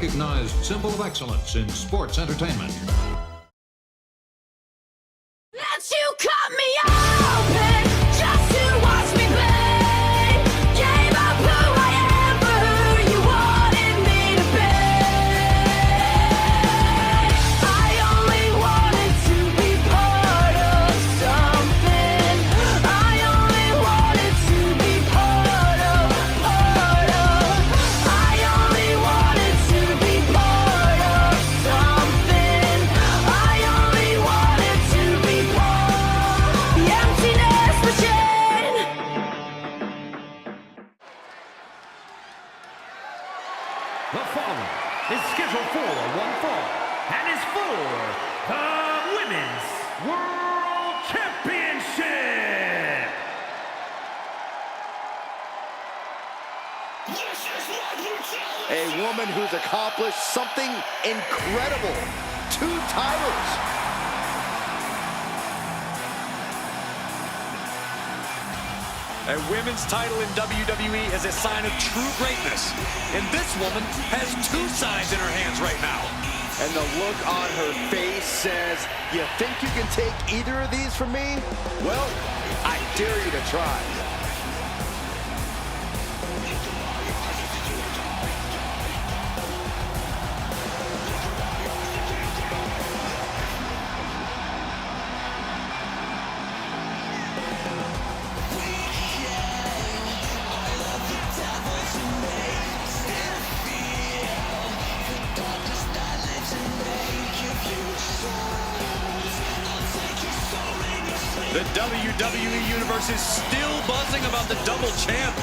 recognized symbol of excellence in sports entertainment. Let you cut me open just to watch me play. Gave up who I am for who you wanted me to be. I only wanted to be part of something. I only wanted to be part of. I only wanted to be part of something. I only wanted to be part. The emptiness machine. The following is scheduled for one fall and is for the Women's World Championship. A woman who's accomplished something incredible. 2 titles. A women's title in WWE is a sign of true greatness. And this woman has 2 signs in her hands right now. And the look on her face says, you think you can take either of these from me? Well, I dare you to try. The WWE Universe is still buzzing about the double champ.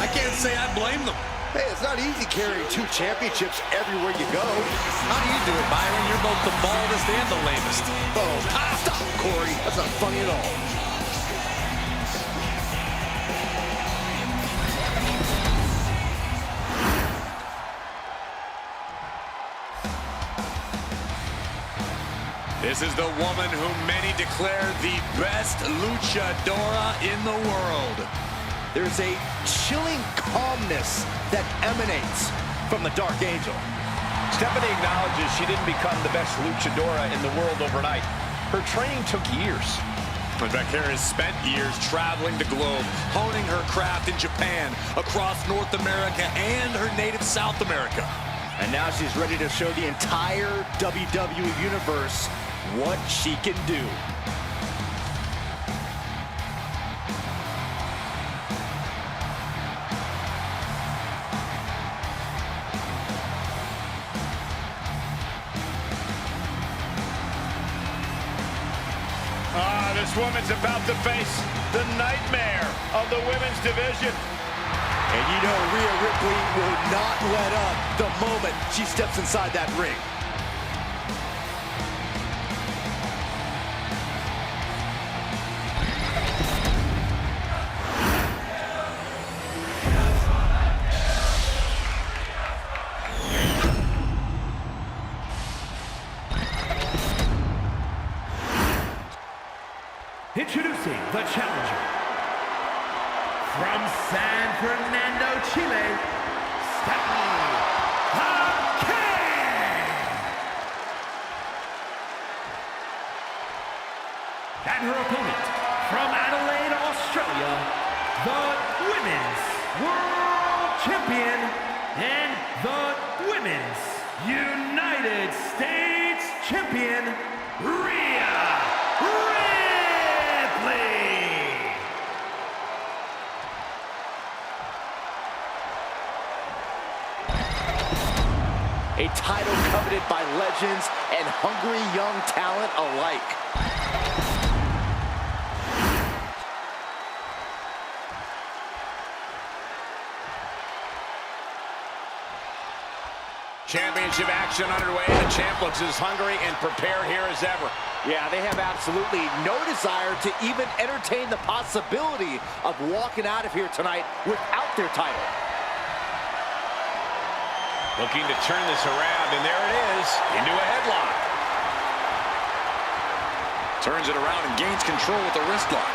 I can't say I blame them. Hey, it's not easy carrying 2 championships everywhere you go. How do you do it, Byron? You're both the baldest and the lamest. Oh, stop, Corey. That's not funny at all. This is the woman whom many declare the best luchadora in the world. There's a chilling calmness that emanates from the Dark Angel. Stephanie acknowledges she didn't become the best luchadora in the world overnight. Her training took years. But Valkyria has spent years traveling the globe, honing her craft in Japan, across North America, and her native South America. And now she's ready to show the entire WWE Universe what she can do. This woman's about to face the nightmare of the women's division. And you know Rhea Ripley will not let up the moment she steps inside that ring. Introducing the challenger from San Fernando, Chile, Stephanie. And her opponent from Adelaide, Australia, the Women's World Champion and the Women's United States Champion, Rhea Ripley. A title coveted by legends and hungry young talent alike. Championship action underway. The champ looks as hungry and prepared here as ever. Yeah, they have absolutely no desire to even entertain the possibility of walking out of here tonight without their title. Looking to turn this around, and there it is, into a headlock. Turns it around and gains control with the wrist lock.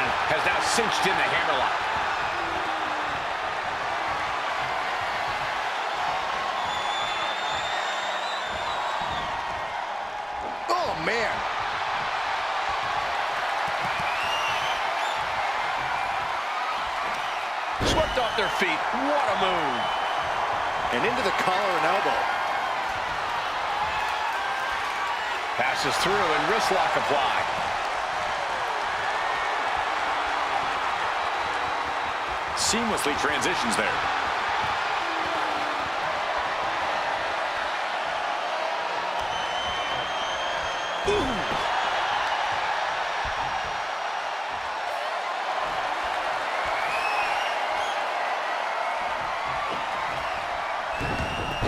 opponent has now cinched in the hammerlock. Oh, man. Swept off their feet. What a move. And into the collar and elbow. Passes through and wrist lock applied. Seamlessly transitions there.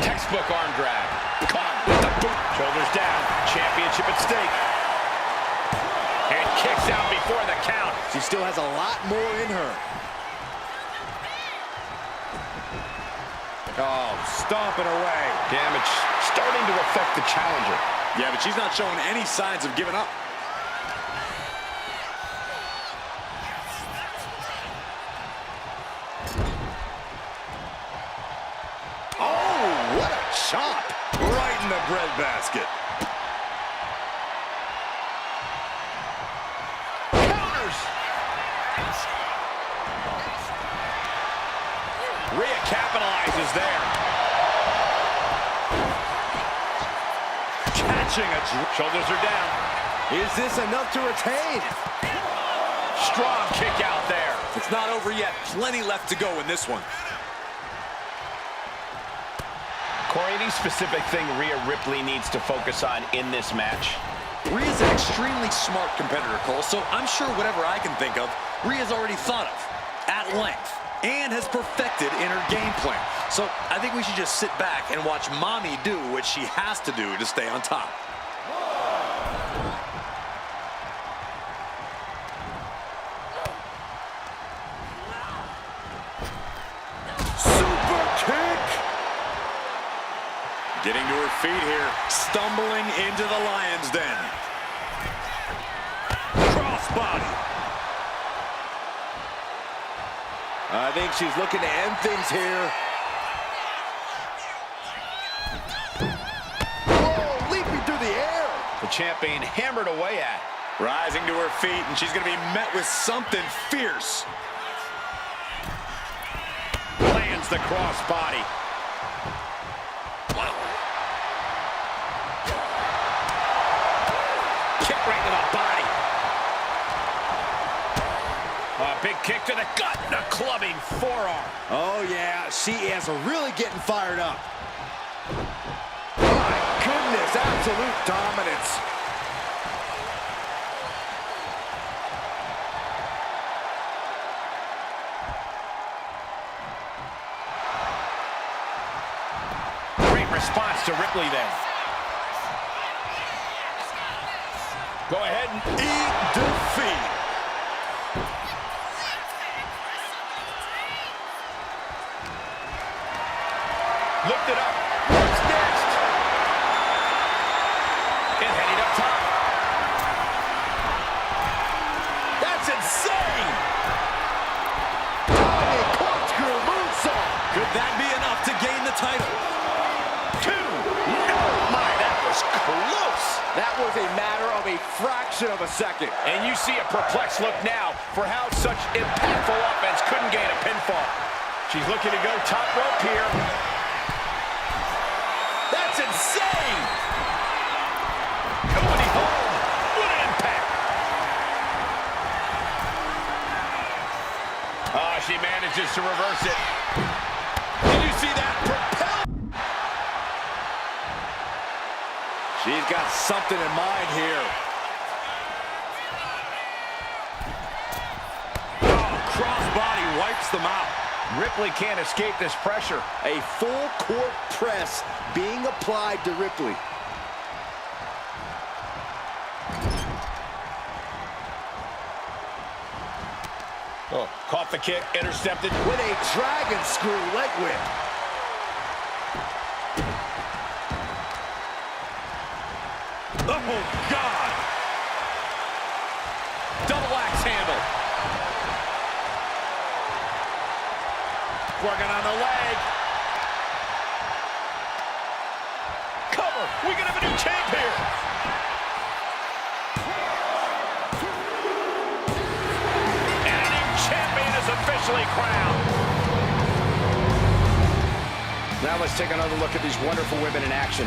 Textbook arm drag. Caught with the boot. Shoulders down. Championship at stake. And kicks out before the count. She still has a lot more in her. Oh, stomping away. Damage starting to affect the challenger. Yeah, but she's not showing any signs of giving up. Oh, what a chop. Right in the breadbasket. Counters. Rhea capitalizes there. Catching a shoulders are down. Is this enough to retain? Strong kick out there. It's not over yet. Plenty left to go in this one. Corey, any specific thing Rhea Ripley needs to focus on in this match? Rhea's an extremely smart competitor, Cole, so I'm sure whatever I can think of, Rhea's already thought of at length and has perfected in her game plan. So I think we should just sit back and watch Mommy do what she has to do to stay on top. Super kick. Getting to her feet here, stumbling into the lion's den. Crossbody. I think she's looking to end things here. Whoa, leaping through the air. The champ being hammered away at. Rising to her feet, and she's going to be met with something fierce. Lands the crossbody. Kick right to the body. A big kick to the gut and a clubbing forearm. Oh, yeah, she is really getting fired up. My goodness, absolute dominance. Great response to Ripley there. Go ahead and Eat defeat. lift it up. What's next? And heading up top. That's insane. Diving corkscrew moonsault. Could that be enough to gain the title? 2. No, my, that was close. That was a matter of a fraction of a second. And you see a perplexed look now for how such impactful offense couldn't gain a pinfall. She's looking to go top rope here. That's insane. Nobody home. What an impact. Oh, she manages to reverse it. Did you see that? Propel. She's got something in mind here. Oh, crossbody wipes them out. Ripley can't escape this pressure. A full court press being applied to Ripley. Oh, caught the kick, intercepted. With a dragon screw leg whip. Oh, God. Double axe handle. working on the leg. Cover. We can have a new champ here. And a new champion is officially crowned. Now let's take another look at these wonderful women in action.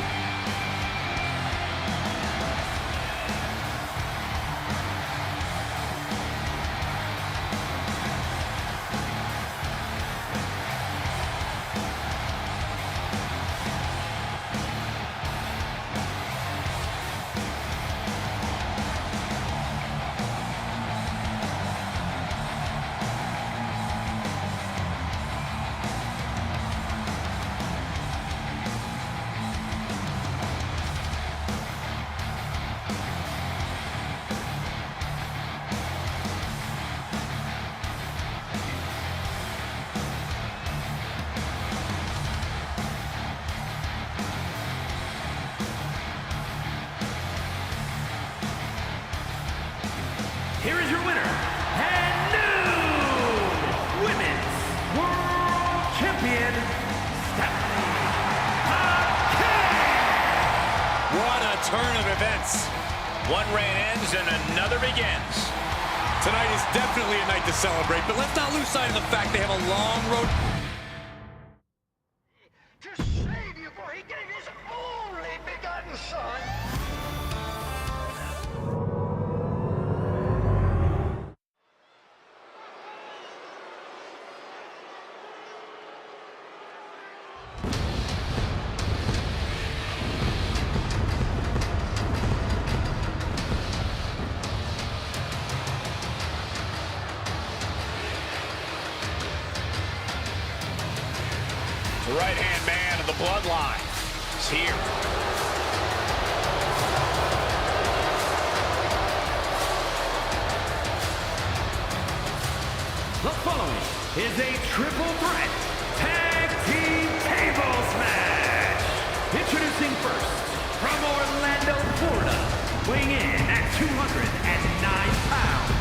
Here is your winner, and new Women's World Champion, Stephanie McMahon. What a turn of events. One reign ends and another begins. Tonight is definitely a night to celebrate, but let's not lose sight of the fact they have a long road. To save you, for he gave his only begotten son. The right-hand man of the bloodline is here. The following is a triple threat tag team tables match. Introducing first, from Orlando, Florida, weighing in at 209 pounds,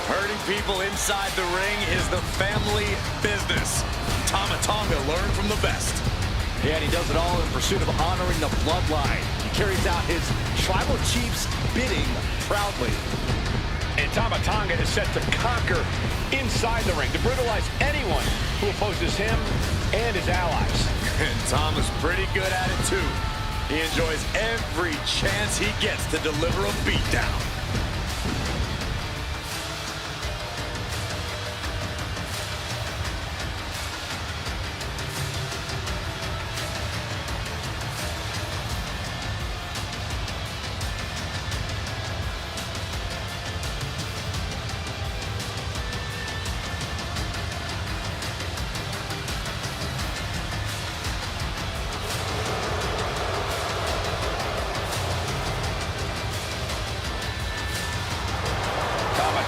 Hurting people inside the ring is the family business. Tama Tonga learned from the best. Yeah, and he does it all in pursuit of honoring the bloodline. He carries out his tribal chief's bidding proudly. And Tama Tonga is set to conquer inside the ring, to brutalize anyone who opposes him and his allies. And Tama's pretty good at it too. He enjoys every chance he gets to deliver a beatdown.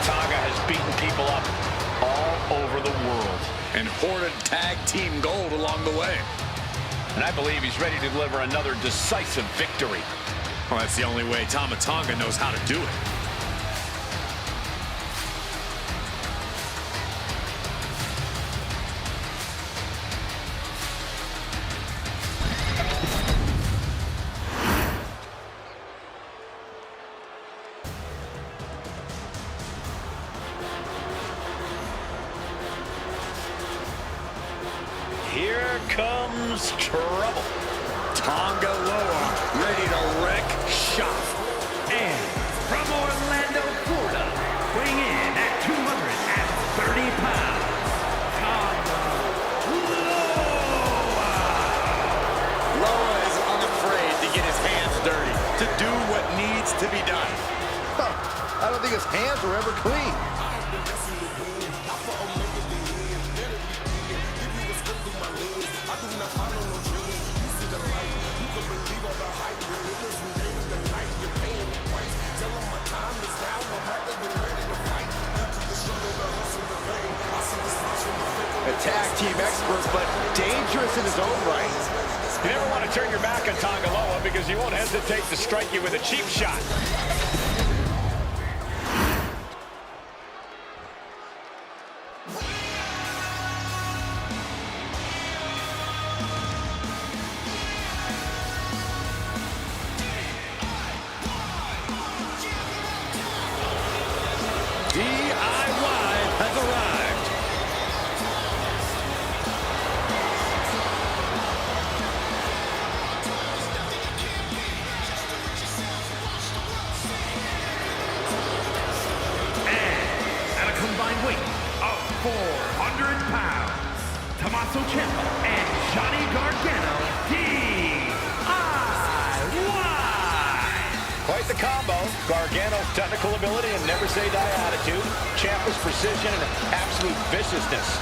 Tonga has beaten people up all over the world. And hoarded tag team gold along the way. And I believe he's ready to deliver another decisive victory. Well, that's the only way Tama Tonga knows how to do it. Here comes trouble. Tonga Loa ready to wreck shop. And from Orlando, Florida, weighing in at 230 pounds, Loa is unafraid to get his hands dirty, to do what needs to be done. I don't think his hands were ever clean. A tag team expert, but dangerous in his own right. You never want to turn your back on Tonga Loa because he won't hesitate to strike you with a cheap shot. Tommaso Ciampa and Johnny Gargano, DIY. Quite the combo. Gargano's technical ability and never-say-die attitude. Ciampa's precision and absolute viciousness.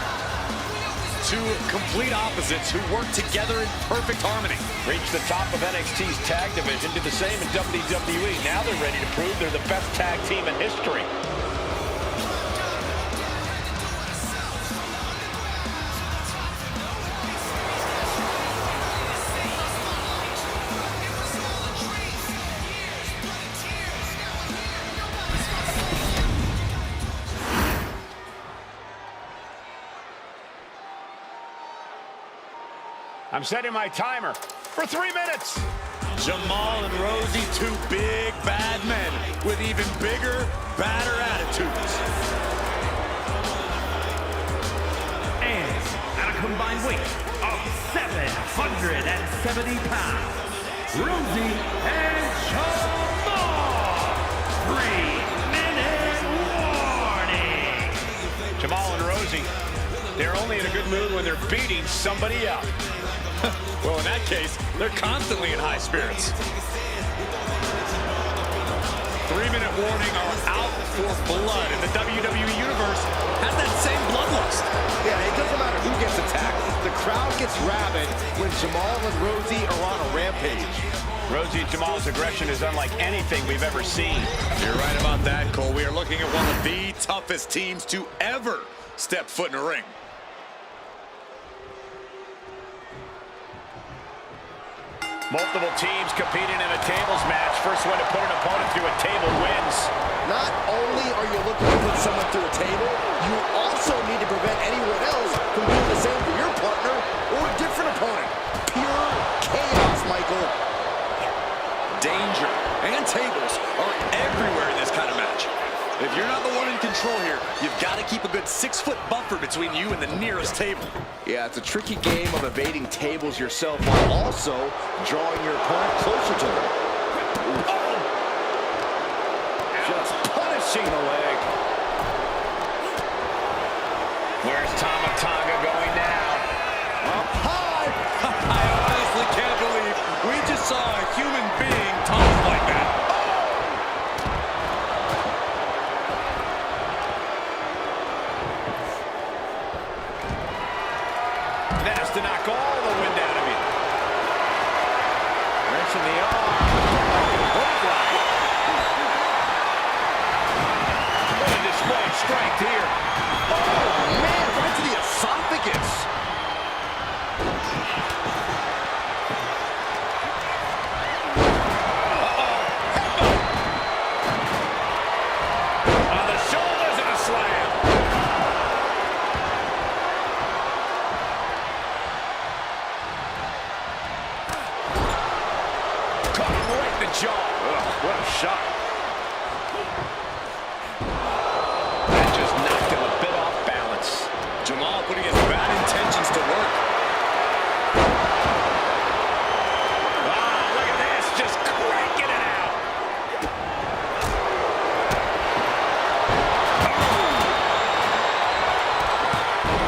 Two complete opposites who work together in perfect harmony. Reached the top of NXT's tag division, did the same in WWE. Now they're ready to prove they're the best tag team in history. I'm setting my timer for 3 minutes. Jamal and Rosie, two big, bad men with even bigger, badder attitudes. And at a combined weight of 770 pounds, Rosie and Jamal. 3-minute warning. Jamal and Rosie, they're only in a good mood when they're beating somebody up. Well, in that case, they're constantly in high spirits. 3-minute warning are out for blood, and the WWE Universe has that same bloodlust. Yeah, it doesn't matter who gets attacked. The crowd gets rabid when Jamal and Rosie are on a rampage. Rosie and Jamal's aggression is unlike anything we've ever seen. You're right about that, Cole. We are looking at one of the toughest teams to ever step foot in a ring. Multiple teams competing in a tables match. First one to put an opponent through a table wins. Not only are you looking to put someone through a table, you also need to prevent anyone else from doing the same to your partner or a different opponent. Pure chaos, Michael. Danger and tables are everywhere in this kind of match. If you're not the one in control here, you've got to keep a good 6-foot buffer between you and the nearest table. Yeah, it's a tricky game of evading tables yourself while also drawing your opponent closer to them. Oh. Just punishing the leg. Where's Tama Tonga going now? Up high. I honestly can't believe we just saw a human being tossed like that. That has to knock all the wind out of you. Wrench in the arm. What a display of strength here. Oh, man, right to the esophagus. On the shoulders and a slam. Caught him right in the jaw. Ugh, what a shot. That just knocked him a bit off balance. Jamal putting his bad intentions to work. Ah, look at this, just cranking it out.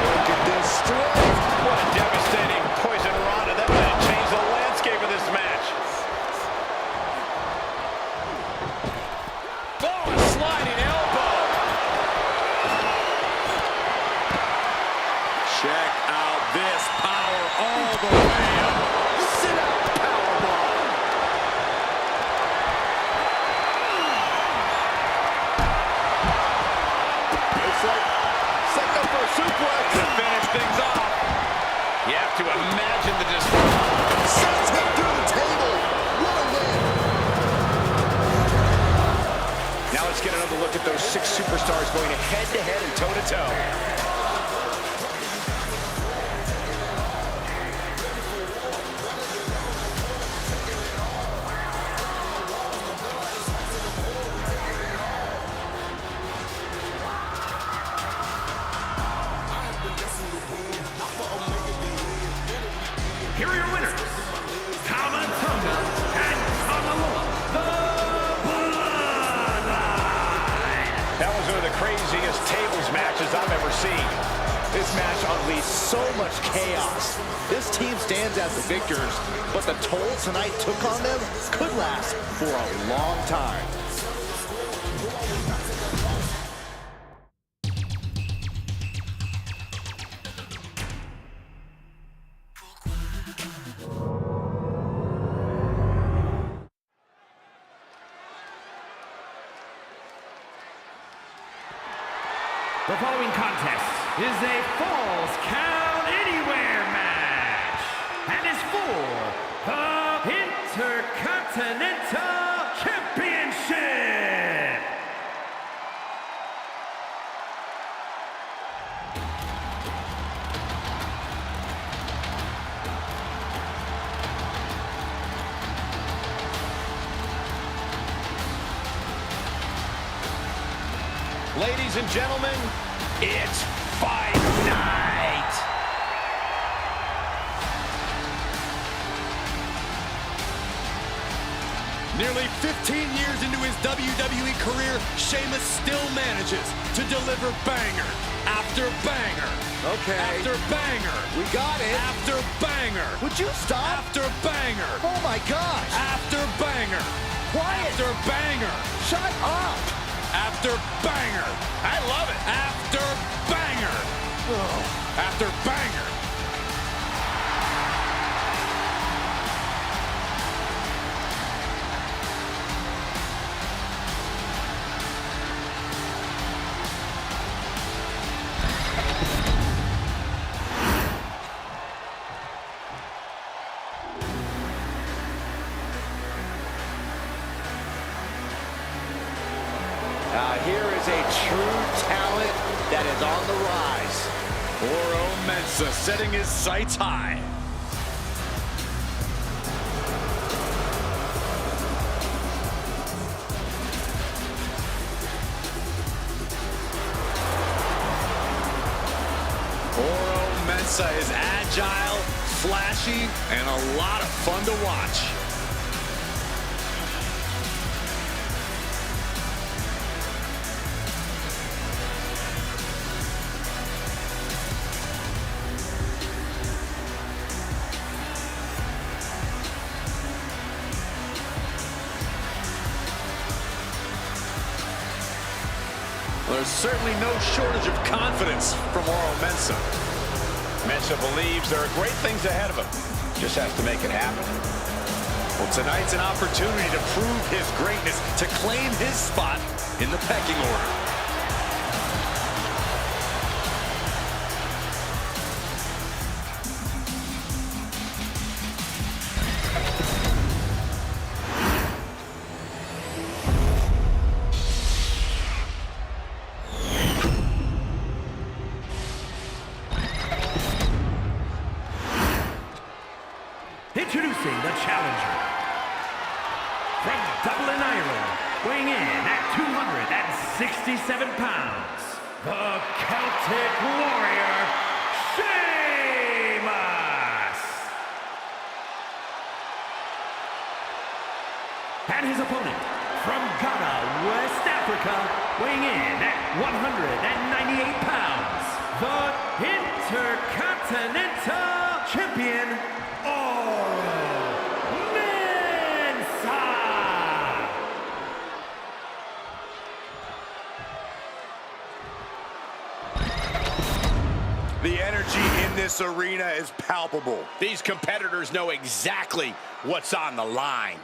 Look at this strength. What a devastating poison rana. That might change the landscape of this match. Oh, a sliding elbow. Check out this power all the way up. Sit out powerbomb. It's like setting up for a suplex. To finish things off. You have to imagine the just. Sends him through the table. What a win. Now let's get another look at those 6 superstars going head-to-head and toe-to-toe. Here are your winners, Tama Tonga and Kamala, the Bloodline. That was one of the craziest tables matches I've ever seen. This match unleashed So much chaos. This team stands as the victors, but the toll tonight took on them could last for a long time. The following contest is a Falls Count Anywhere match and is for the Intercontinental Championship. Ladies and gentlemen, it's fight night! Nearly 15 years into his WWE career, Sheamus still manages to deliver banger after banger. Okay. After banger. We got it. After banger. Would you stop? After banger. Oh my gosh. After banger. Quiet. After banger. Shut up. After banger. I love it! After banger. After banger. Here is a true talent that is on the rise. Oro Mensah setting his sights high. Oro Mensah is agile, flashy, and a lot of fun to watch. There's certainly no shortage of confidence from Oro Mensah. Mensah believes there are great things ahead of him. Just has to make it happen. Well, tonight's an opportunity to prove his greatness, to claim his spot in the pecking order. Introducing the challenger. From Dublin, Ireland, weighing in at 267 pounds, the Celtic Warrior, Sheamus! And his opponent, from Ghana, West Africa, weighing in at 198 pounds, the Intercontinental Champion, The energy in this arena is palpable. These competitors know exactly what's on the line.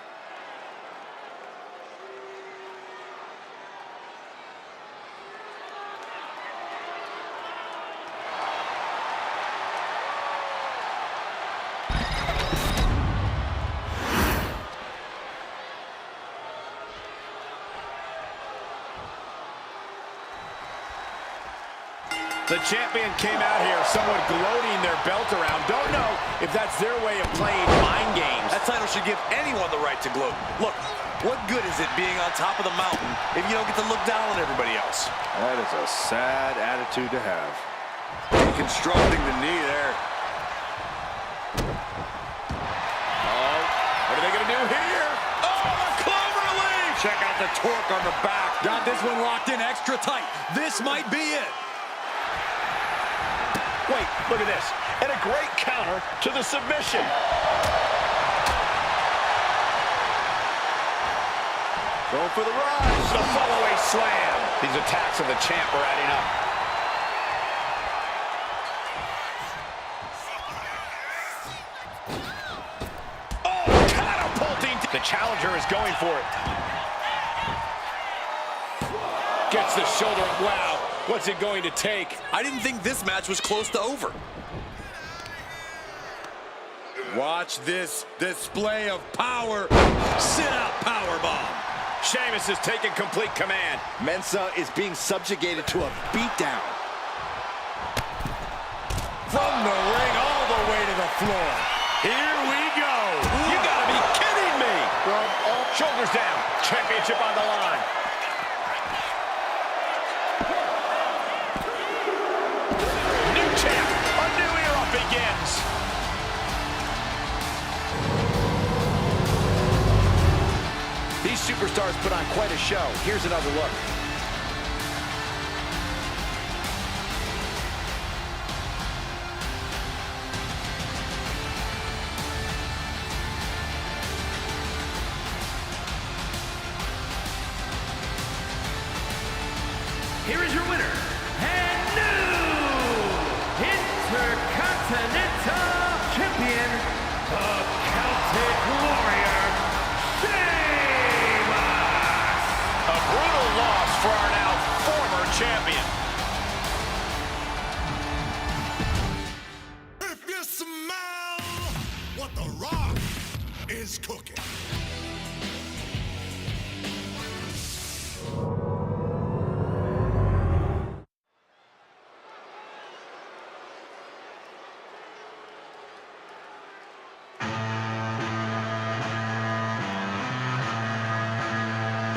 The champion came out here somewhat gloating their belt around. Don't know if that's their way of playing mind games. That title should give anyone the right to gloat. Look, what good is it being on top of the mountain if you don't get to look down on everybody else? That is a sad attitude to have. Deconstructing the knee there. Oh, what are they going to do here? Oh, the clover leaf! Check out the torque on the back. Got this one locked in extra tight. This might be it. Wait, look at this. And a great counter to the submission. Going for the rush. The follow-away slam. These attacks of the champ are adding up. Oh, catapulting. The challenger is going for it. Gets the shoulder up. Wow, what's it going to take? I didn't think this match was close to over. Watch this display of power. Sit-out powerbomb. Sheamus has taken complete command. Mensah is being subjugated to a beatdown. From the ring all the way to the floor. Here we go. You gotta be kidding me. Shoulders down. Championship on the line. New champ. A new era begins. These superstars put on quite a show. Here's another look. Here is your winner, and new Intercontinental Champion, the Celtic Warrior, Sheamus! A brutal loss for our now former champion. If you smell what the Rock is cooking.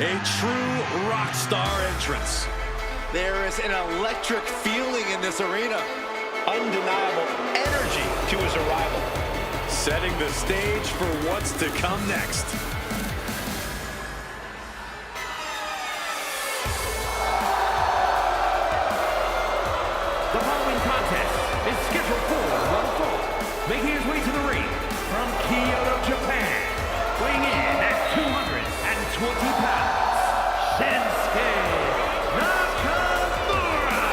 A true rock star entrance. There is an electric feeling in this arena. Undeniable energy to his arrival. Setting the stage for what's to come next. The following contest is scheduled for one fall. Making his way to the ring from Kyoto, Japan, weighing in at 220 pounds, Shinsuke Nakamura.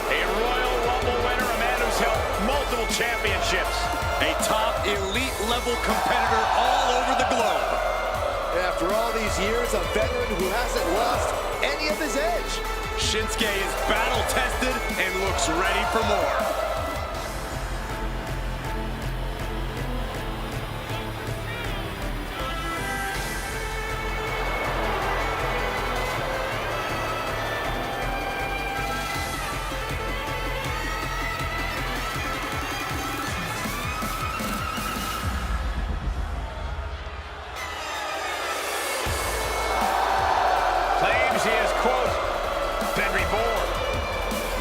A Royal Rumble winner, a man who's held multiple championships. A top elite level competitor all over the globe. After all these years, a veteran who hasn't lost any of his edge. Shinsuke is battle tested and looks ready for more. Claims he has, quote, been reborn.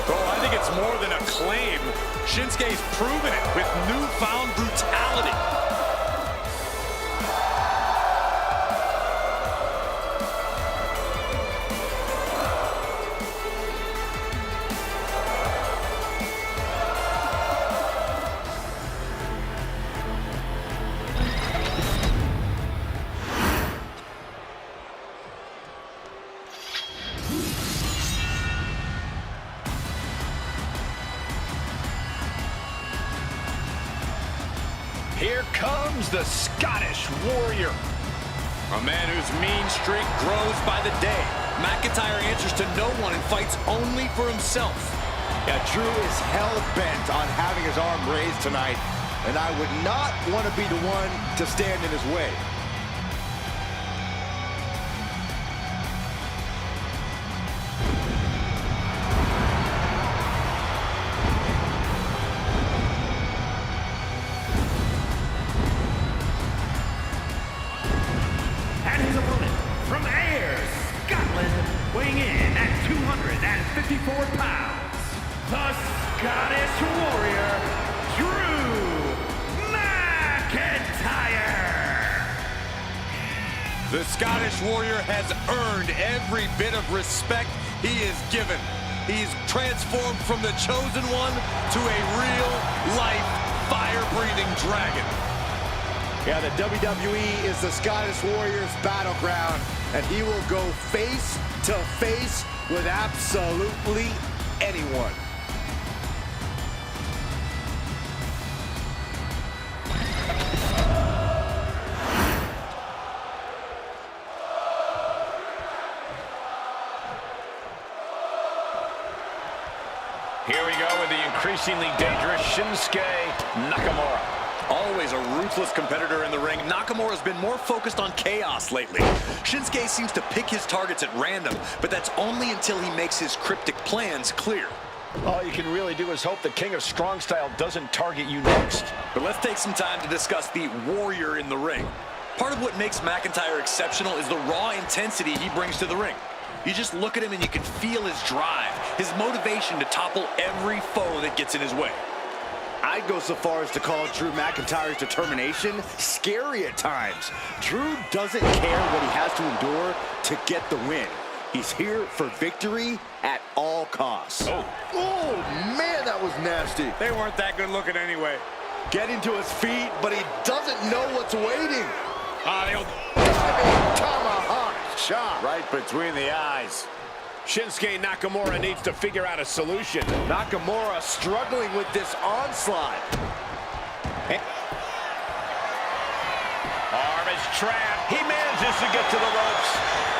Oh, I think it's more than a claim. Shinsuke's proven it with newfound brutality. Here comes the Scottish Warrior. A man whose mean streak grows by the day. McIntyre answers to no one and fights only for himself. Yeah, Drew is hell-bent on having his arm raised tonight, and I would not want to be the one to stand in his way. And his opponent from Ayr, Scotland, weighing in at 254 pounds, the Scottish Warrior, Drew McIntyre. The Scottish Warrior has earned every bit of respect he is given. He's transformed from the chosen one to a real-life fire-breathing dragon. Yeah, the WWE is the Scottish Warriors' battleground, and he will go face to face with absolutely anyone. Here we go with the increasingly dangerous Shinsuke Nakamura. Always a ruthless competitor in the ring, Nakamura's been more focused on chaos lately. Shinsuke seems to pick his targets at random, but that's only until he makes his cryptic plans clear. All you can really do is hope the King of Strong Style doesn't target you next. But let's take some time to discuss the warrior in the ring. Part of what makes McIntyre exceptional is the raw intensity he brings to the ring. You just look at him and you can feel his drive, his motivation to topple every foe that gets in his way. I'd go so far as to call Drew McIntyre's determination scary at times. Drew doesn't care what he has to endure to get the win. He's here for victory at all costs. Oh man, that was nasty. They weren't that good looking anyway. Getting to his feet, but he doesn't know what's waiting. They'll Diving tomahawk chop. Right between the eyes. Shinsuke Nakamura needs to figure out a solution. Nakamura struggling with this onslaught. Arm is trapped. He manages to get to the ropes.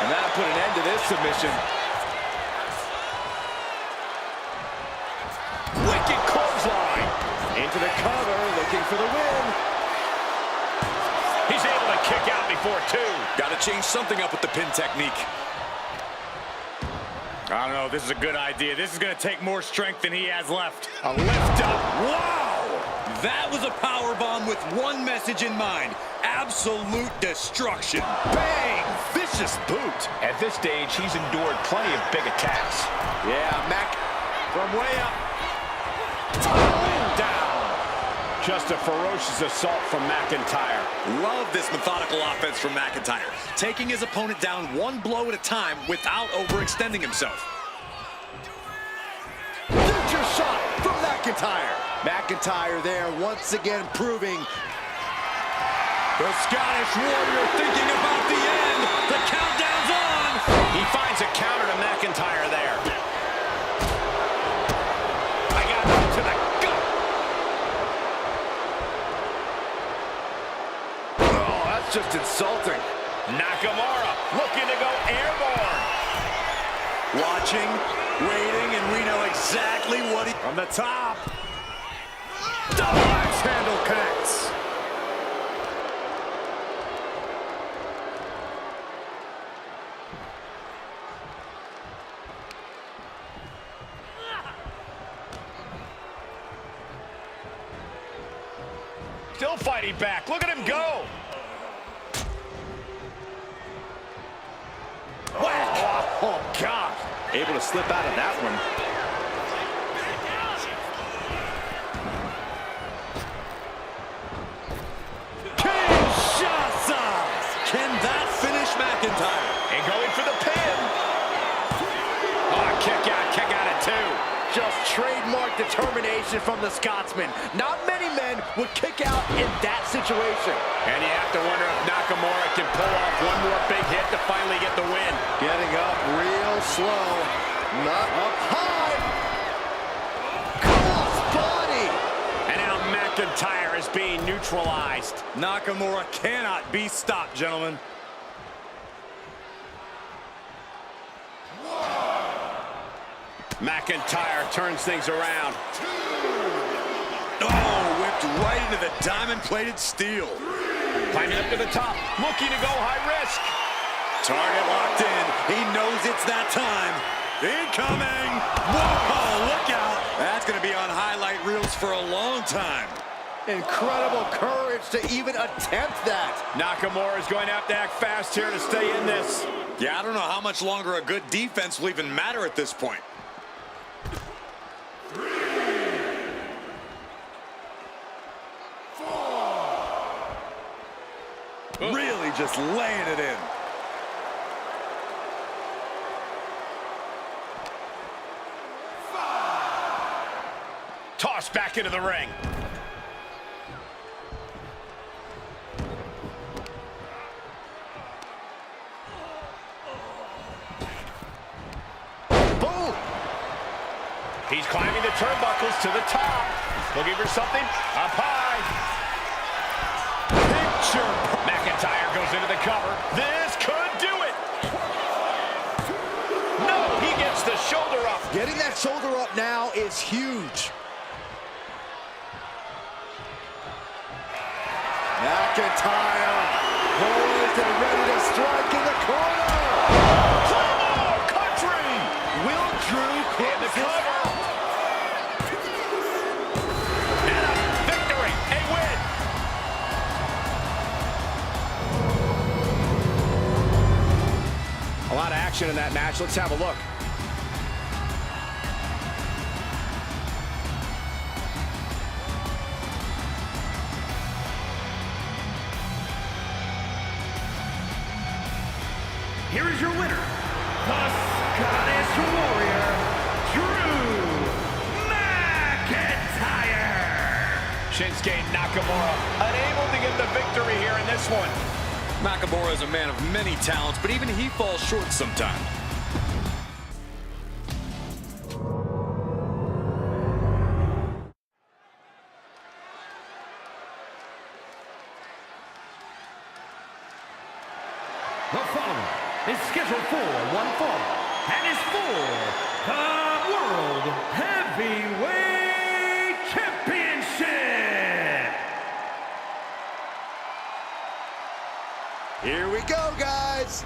And that'll put an end to this submission. Wicked clothesline. Into the cover, looking for the win. He's able to kick out before two. Gotta change something up with the pin technique. I don't know, this is a good idea. This is going to take more strength than he has left. A lift up. Wow! That was a power bomb with one message in mind. Absolute destruction. Bang! Vicious boot. At this stage, he's endured plenty of big attacks. Yeah, Mac From way up. And down. Just a ferocious assault from McIntyre. Love this methodical offense from McIntyre, taking his opponent down one blow at a time without overextending himself. Future shot from McIntyre. McIntyre there once again proving The Scottish Warrior thinking about the end. The countdown's on. He finds a counter to McIntyre there. I got him to the gut. oh, that's just insulting. Nakamura looking to go airborne. Watching, waiting, and we know exactly what he... From the top. Double axe handle connects. Still fighting back. Look at him go. Whack. Oh, God. Able to slip out of that one. Kinshasa. Can that finish McIntyre? And going for the pin. Oh, kick out at two. Just trademark determination from the Scotsman. Not many men would kick out in that situation. And you have to wonder if Nakamura can pull off one more big hit to finally get the win. Getting up real slow. Not up high. Cross body. And now McIntyre is being neutralized. Nakamura cannot be stopped, gentlemen. McIntyre turns things around. Oh, whipped right into the diamond-plated steel. Climbing up to the top. Looking to go high risk. Target locked in. He knows it's that time. Incoming. Whoa, look out. That's going to be on highlight reels for a long time. Incredible courage to even attempt that. Nakamura is going to have to act fast here to stay in this. Yeah, I don't know how much longer a good defense will even matter at this point. Really just laying it in. Tossed back into the ring. Boom! He's climbing the turnbuckles to the top. Looking for something up high. Picture. McIntyre goes into the cover. This could do it. No, he gets the shoulder up. Getting that shoulder up now is huge. McIntyre poised and ready to strike in the corner. Claymore country. Will Drew close The this cover. out? And a victory. A win. A lot of action in that match. Let's have a look. Here is your winner, the Scottish Warrior, Drew McIntyre. Shinsuke Nakamura unable to get the victory here in this one. Nakamura is a man of many talents, but even he falls short sometimes. The following is scheduled for one fall and is for the World Heavyweight Championship. Here we go, guys.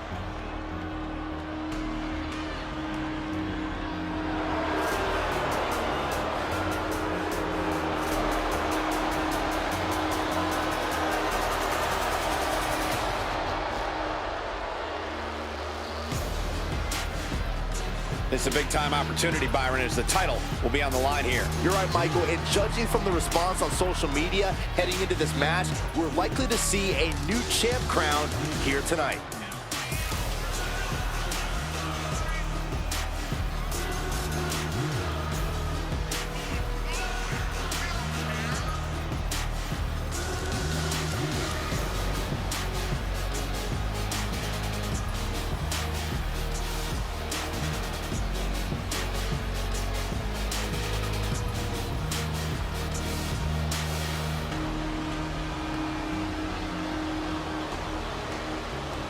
This is a big-time opportunity, Byron, as the title will be on the line here. You're right, Michael, and judging from the response on social media heading into this match, we're likely to see a new champ crowned here tonight.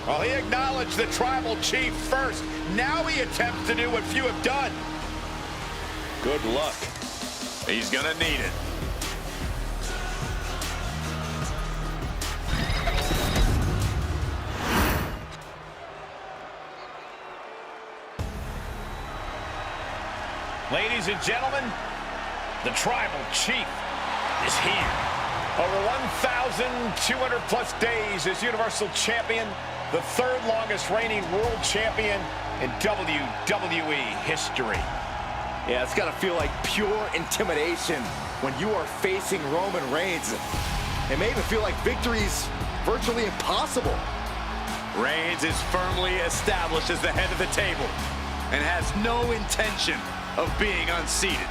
Well, he acknowledged the tribal chief first. Now he attempts to do what few have done. Good luck. He's gonna need it. Ladies and gentlemen, the tribal chief is here. Over 1,200 plus days as Universal Champion, the third longest reigning world champion in WWE history. Yeah, it's got to feel like pure intimidation when you are facing Roman Reigns. It may even feel like victory's virtually impossible. Reigns is firmly established as the head of the table and has no intention of being unseated.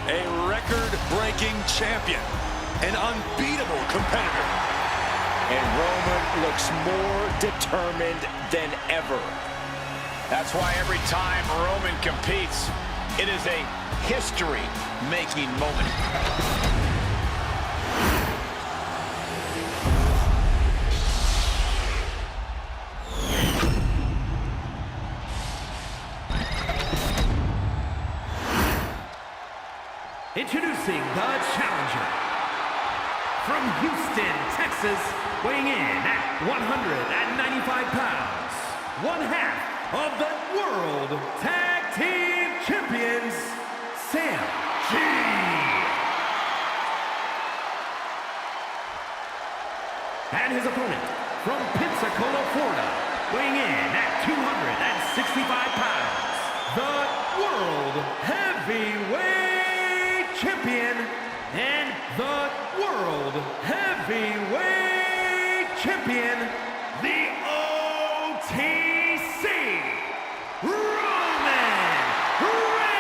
A record-breaking champion, an unbeatable competitor. And Roman looks more determined than ever. That's why every time Roman competes, it is a history-making moment. Introducing the challenger. From Houston, Texas, weighing in at 195 pounds, one half of the World Tag Team Champions, Sam G. And his opponent from Pensacola, Florida, weighing in at 265 pounds, the World Heavyweight Champion and the World Heavyweight Champion, the OTC, Roman Reigns.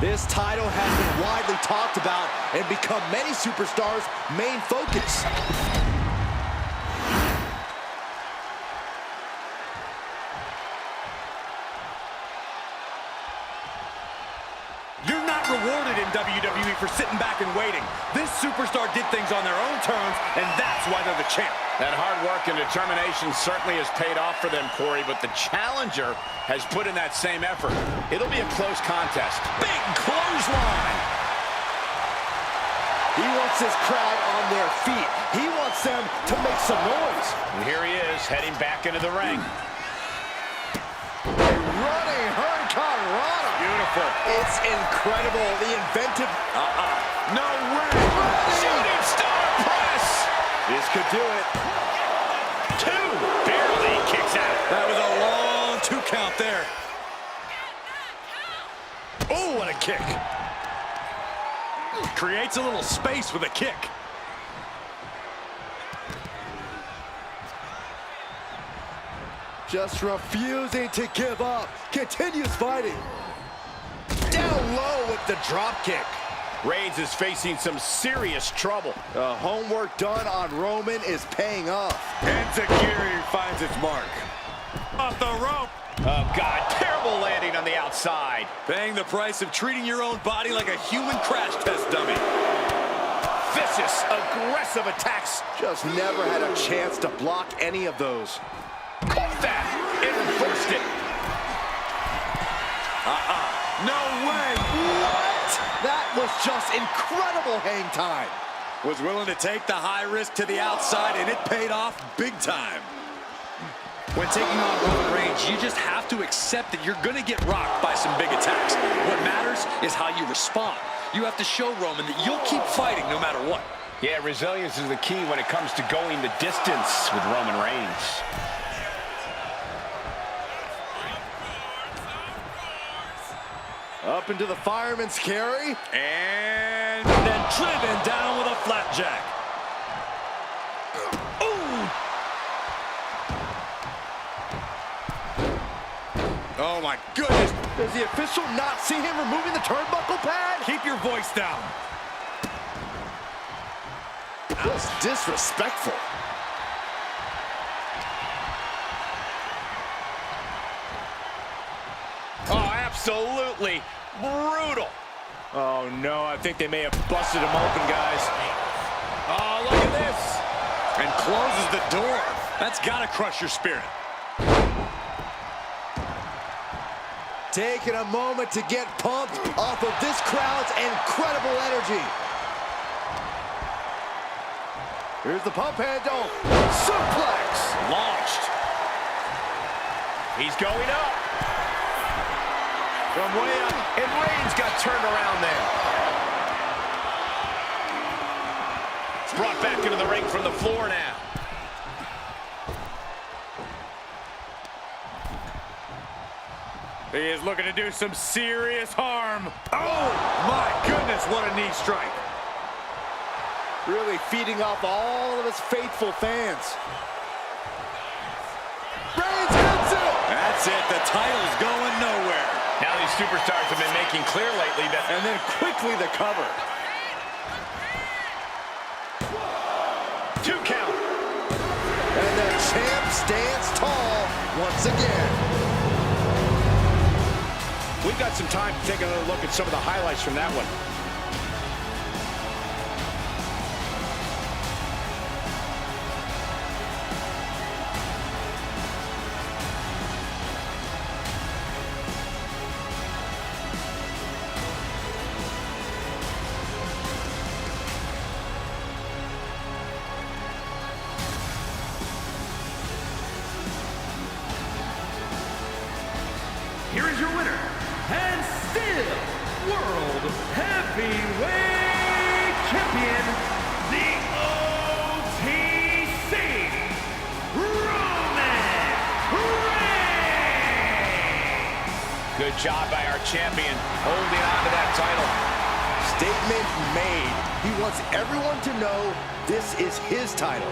This title has been widely talked about and become many superstars' main focus. You're not rewarded in WWE for sitting back and waiting. This superstar did things on their own terms, and that's why they're the champ. That hard work and determination certainly has paid off for them, Corey, but the challenger has put in that same effort. It'll be a close contest. Big clothesline. He wants his crowd on their feet. He wants them to make some noise. And here he is, heading back into the ring. Running hurricanrana. Beautiful. It's incredible. The inventive. No way. Shooting star press. This could do it. Two. Barely kicks out. That was a long 2 count there. Oh, what a kick. Creates a little space with a kick. Just refusing to give up. Continues fighting. Down low with the drop kick. Reigns is facing some serious trouble. The homework done on Roman is paying off. And security finds its mark. Off the rope. Oh, God, terrible landing on the outside. Paying the price of treating your own body like a human crash test dummy. Vicious, aggressive attacks. Just never had a chance to block any of those. Caught that and reversed it. No way. What? That was just incredible hang time. Was willing to take the high risk to the outside, and it paid off big time. When taking on Roman Reigns, you just have to accept that you're going to get rocked by some big attacks. What matters is how you respond. You have to show Roman that you'll keep fighting no matter what. Yeah, resilience is the key when it comes to going the distance with Roman Reigns. Up into the fireman's carry. And then driven down with a flapjack. Oh, my goodness. Does the official not see him removing the turnbuckle pad? Keep your voice down. That's disrespectful. Oh, absolutely brutal. Oh, no, I think they may have busted him open, guys. Oh, look at this. And closes the door. That's got to crush your spirit. Taking a moment to get pumped off of this crowd's incredible energy. Here's the pump handle. Suplex. Launched. He's going up. From way up, and Reigns got turned around there. It's brought back into the ring from the floor now. He is looking to do some serious harm. Oh, my goodness, what a knee strike. Really feeding off all of his faithful fans. Reigns hits it! That's it, the title's going nowhere. Now these superstars have been making clear lately that... And then quickly the cover. 2 count. And the champ stands tall once again. We've got some time to take another look at some of the highlights from that one. Here is your winner, and Heavyweight Champion, the OTC, Roman Reigns. Good job by our champion holding on to that title. Statement made. He wants everyone to know this is his title.